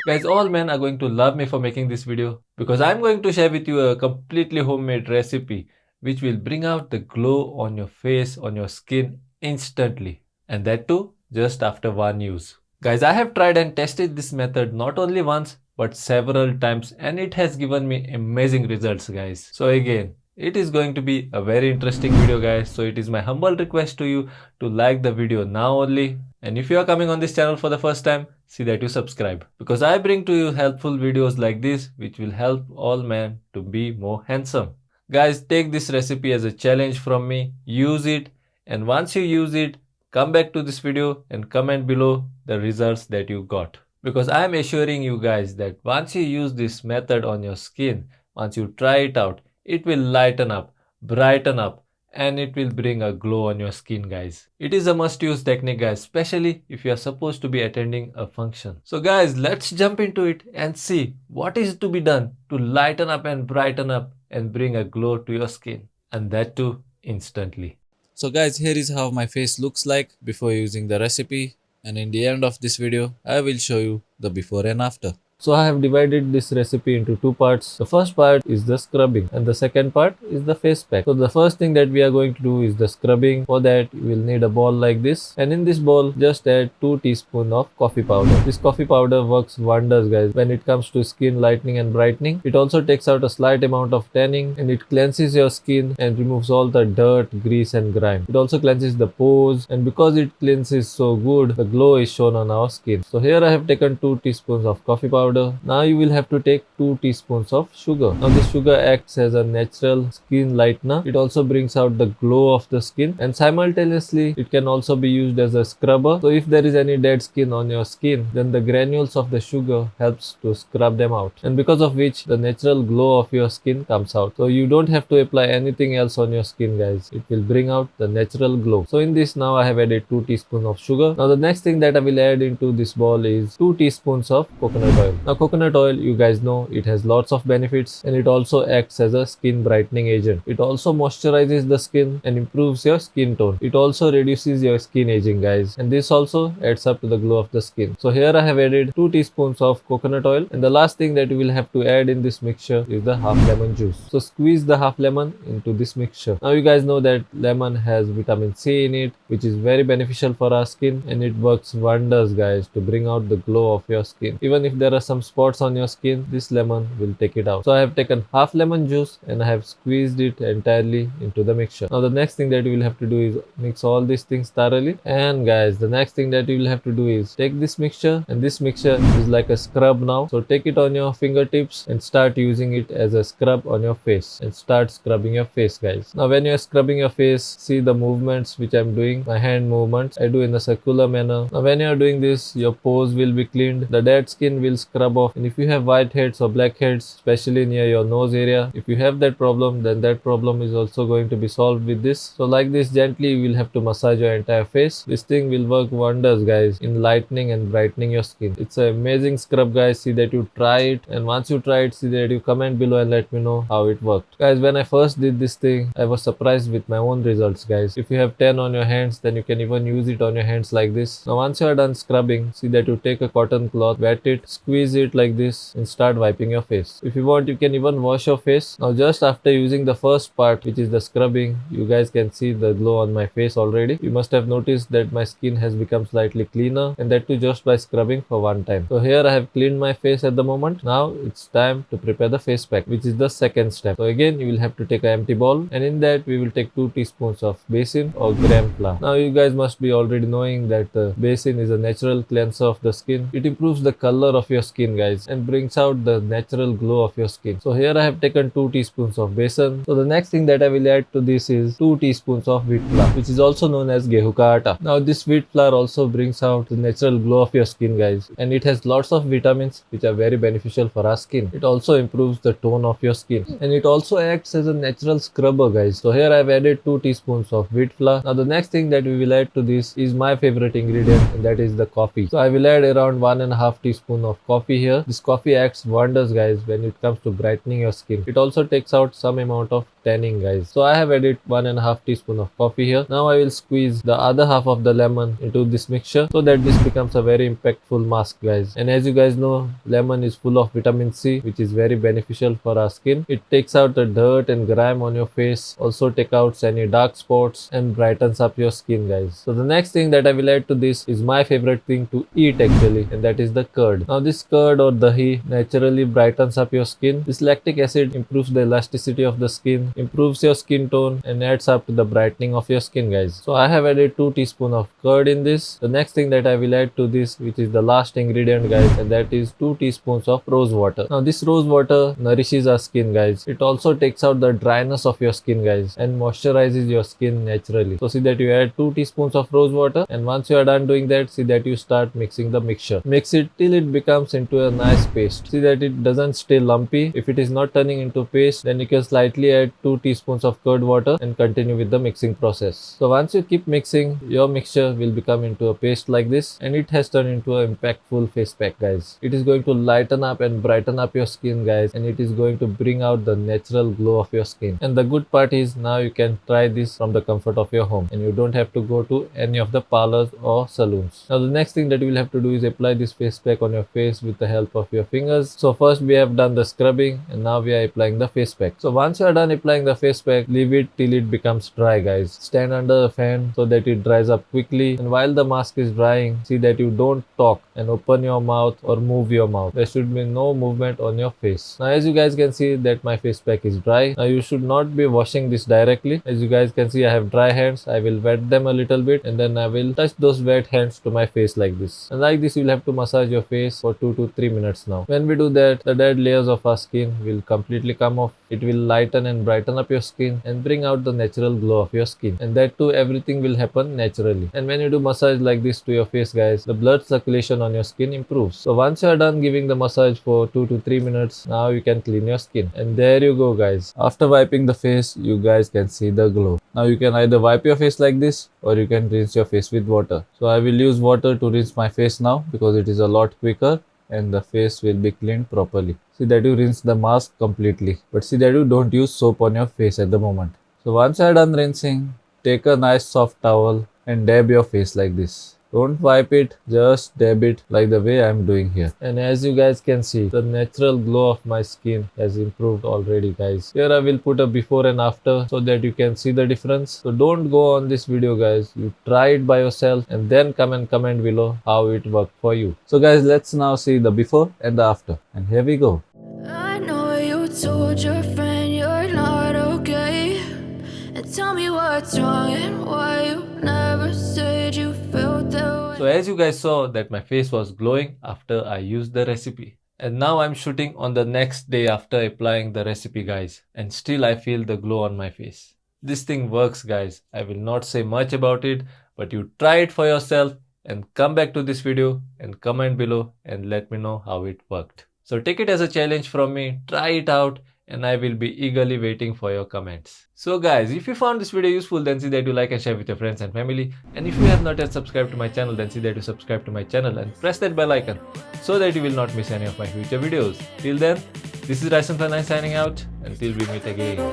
Guys, all men are going to love me for making this video because I'm going to share with you a completely homemade recipe which will bring out the glow on your face, on your skin instantly. And that too, just after one use. Guys, I have tried and tested this method not only once but several times and it has given me amazing results, guys. So again, it is going to be a very interesting video, guys. So it is my humble request to you to like the video now only. And if you are coming on this channel for the first time, see that you subscribe. Because I bring to you helpful videos like this which will help all men to be more handsome. Guys, take this recipe as a challenge from me. Use it. And once you use it, come back to this video and comment below the results that you got. Because I am assuring you guys that once you use this method on your skin, once you try it out, it will lighten up, brighten up, and it will bring a glow on your skin, guys. It is a must use technique, guys, especially if you are supposed to be attending a function. So guys, let's jump into it and see what is to be done to lighten up and brighten up and bring a glow to your skin, and that too instantly. So guys, here is how my face looks like before using the recipe, and in the end of this video I will show you the before and after. So I have divided this recipe into two parts. The first part is the scrubbing and the second part is the face pack. So the first thing that we are going to do is the scrubbing. For that you will need a bowl like this, and in this bowl just add 2 teaspoons of coffee powder. This coffee powder works wonders, guys, when it comes to skin lightening and brightening. It also takes out a slight amount of tanning and it cleanses your skin and removes all the dirt, grease and grime. It also cleanses the pores, and because it cleanses so good, the glow is shown on our skin. So here I have taken 2 teaspoons of coffee powder. Now you will have to take 2 teaspoons of sugar. Now this sugar acts as a natural skin lightener. It also brings out the glow of the skin, and simultaneously it can also be used as a scrubber. So if there is any dead skin on your skin, then the granules of the sugar helps to scrub them out, and because of which the natural glow of your skin comes out. So you don't have to apply anything else on your skin, guys. It will bring out the natural glow. So in this now I have added 2 teaspoons of sugar. Now the next thing that I will add into this bowl is 2 teaspoons of coconut oil. Now coconut oil, you guys know, it has lots of benefits and it also acts as a skin brightening agent. It also moisturizes the skin and improves your skin tone. It also reduces your skin aging, guys, and this also adds up to the glow of the skin. So here I have added 2 teaspoons of coconut oil, and the last thing that you will have to add in this mixture is the half lemon juice. So squeeze the half lemon into this mixture. Now you guys know that lemon has vitamin C in it, which is very beneficial for our skin, and it works wonders, guys, to bring out the glow of your skin. Even if there are some spots on your skin, this lemon will take it out. So I have taken half lemon juice and I have squeezed it entirely into the mixture. Now the next thing that you will have to do is mix all these things thoroughly, and guys, the next thing that you will have to do is take this mixture, and this mixture is like a scrub now. So take it on your fingertips and start using it as a scrub on your face, and start scrubbing your face, guys. Now when you are scrubbing your face, see the movements which I am doing, my hand movements I do in a circular manner. Now when you are doing this, your pores will be cleaned, the dead skin will scrub off, and if you have whiteheads or blackheads, especially near your nose area, if you have that problem, then that problem is also going to be solved with this. So like this, gently you will have to massage your entire face. This thing will work wonders, guys, in lightening and brightening your skin. It's an amazing scrub, guys. See that you try it, and once you try it, see that you comment below and let me know how it worked. Guys, when I first did this thing, I was surprised with my own results, guys. If you have 10 on your hands, then you can even use it on your hands like this. Now once you are done scrubbing, see that you take a cotton cloth, wet it, squeeze it like this, and start wiping your face. If you want, you can even wash your face. Now just after using the first part, which is the scrubbing, you guys can see the glow on my face already. You must have noticed that my skin has become slightly cleaner, and that too just by scrubbing for one time. So here I have cleaned my face at the moment. Now it's time to prepare the face pack, which is the second step. So again, you will have to take an empty bowl, and in that we will take 2 teaspoons of basin or gram flour. Now you guys must be already knowing that the basin is a natural cleanser of the skin. It improves the color of your skin, guys, and brings out the natural glow of your skin. So here I have taken 2 teaspoons of besan. So the next thing that I will add to this is 2 teaspoons of wheat flour, which is also known as gehu ka atta. Now this wheat flour also brings out the natural glow of your skin, guys, and it has lots of vitamins which are very beneficial for our skin. It also improves the tone of your skin, and it also acts as a natural scrubber, guys. So here I have added 2 teaspoons of wheat flour. Now the next thing that we will add to this is my favorite ingredient, and that is the coffee. So I will add around 1.5 teaspoon of coffee coffee here. This coffee acts wonders guys when it comes to brightening your skin. It also takes out some amount of tanning guys. So I have added 1.5 teaspoon of coffee here. Now I will squeeze the other half of the lemon into this mixture so that this becomes a very impactful mask guys. And as you guys know, lemon is full of vitamin C, which is very beneficial for our skin. It takes out the dirt and grime on your face, also take out any dark spots and brightens up your skin guys. So the next thing that I will add to this is my favorite thing to eat actually, and that is the curd. Now this curd or dahi naturally brightens up your skin. This lactic acid improves the elasticity of the skin, improves your skin tone and adds up to the brightening of your skin guys. So I have added 2 teaspoon of curd in this. The next thing that I will add to this, which is the last ingredient guys, and that is 2 teaspoons of rose water. Now this rose water nourishes our skin guys. It also takes out the dryness of your skin guys and moisturizes your skin naturally. So see that you add 2 teaspoons of rose water, and once you are done doing that, see that you start mixing the mixture. Mix it till it becomes into a nice paste. See that it doesn't stay lumpy. If it is not turning into paste, then you can slightly add 2 teaspoons of curd water and continue with the mixing process. So once you keep mixing, your mixture will become into a paste like this, and it has turned into an impactful face pack guys. It is going to lighten up and brighten up your skin guys, and it is going to bring out the natural glow of your skin. And the good part is now you can try this from the comfort of your home, and you don't have to go to any of the parlors or saloons. Now the next thing that you will have to do is apply this face pack on your face with the help of your fingers. So first we have done the scrubbing, and now we are applying the face pack. So once you are done applying the face pack, leave it till it becomes dry guys. Stand under a fan so that it dries up quickly, and while the mask is drying, see that you don't talk and open your mouth or move your mouth. There should be no movement on your face. Now as you guys can see that my face pack is dry. Now you should not be washing this directly. As you guys can see, I have dry hands. I will wet them a little bit, and then I will touch those wet hands to my face like this. And like this you will have to massage your face for 2 to 3 minutes now. When we do that, the dead layers of our skin will completely come off. It will lighten and brighten up your skin and bring out the natural glow of your skin. And that too, everything will happen naturally. And when you do massage like this to your face guys, the blood circulation on your skin improves. So once you are done giving the massage for 2 to 3 minutes, now you can clean your skin. And there you go guys. After wiping the face, you guys can see the glow. Now you can either wipe your face like this, or you can rinse your face with water. So I will use water to rinse my face now because it is a lot quicker and the face will be cleaned properly. See that you rinse the mask completely, but see that you don't use soap on your face at the moment. So once you are done rinsing, take a nice soft towel and dab your face like this. Don't wipe it, just dab it like the way I am doing here. And as you guys can see, the natural glow of my skin has improved already guys. Here I will put a before and after so that you can see the difference. So don't go on this video guys. You try it by yourself and then come and comment below how it worked for you. So guys, let's now see the before and the after. And here we go. I know you told your friend you're not okay, and tell me what's wrong and why you never said you felt that way. So as you guys saw that my face was glowing after I used the recipe. And now I'm shooting on the next day after applying the recipe guys, and still I feel the glow on my face. This thing works guys. I will not say much about it, but you try it for yourself and come back to this video and comment below and let me know how it worked. So take it as a challenge from me, try it out, and I will be eagerly waiting for your comments. So guys, if you found this video useful, then see that you like and share with your friends and family. And if you have not yet subscribed to my channel, then see that you subscribe to my channel and press that bell icon so that you will not miss any of my future videos. Till then, this is Ryson Fernandes signing out. Until we meet again.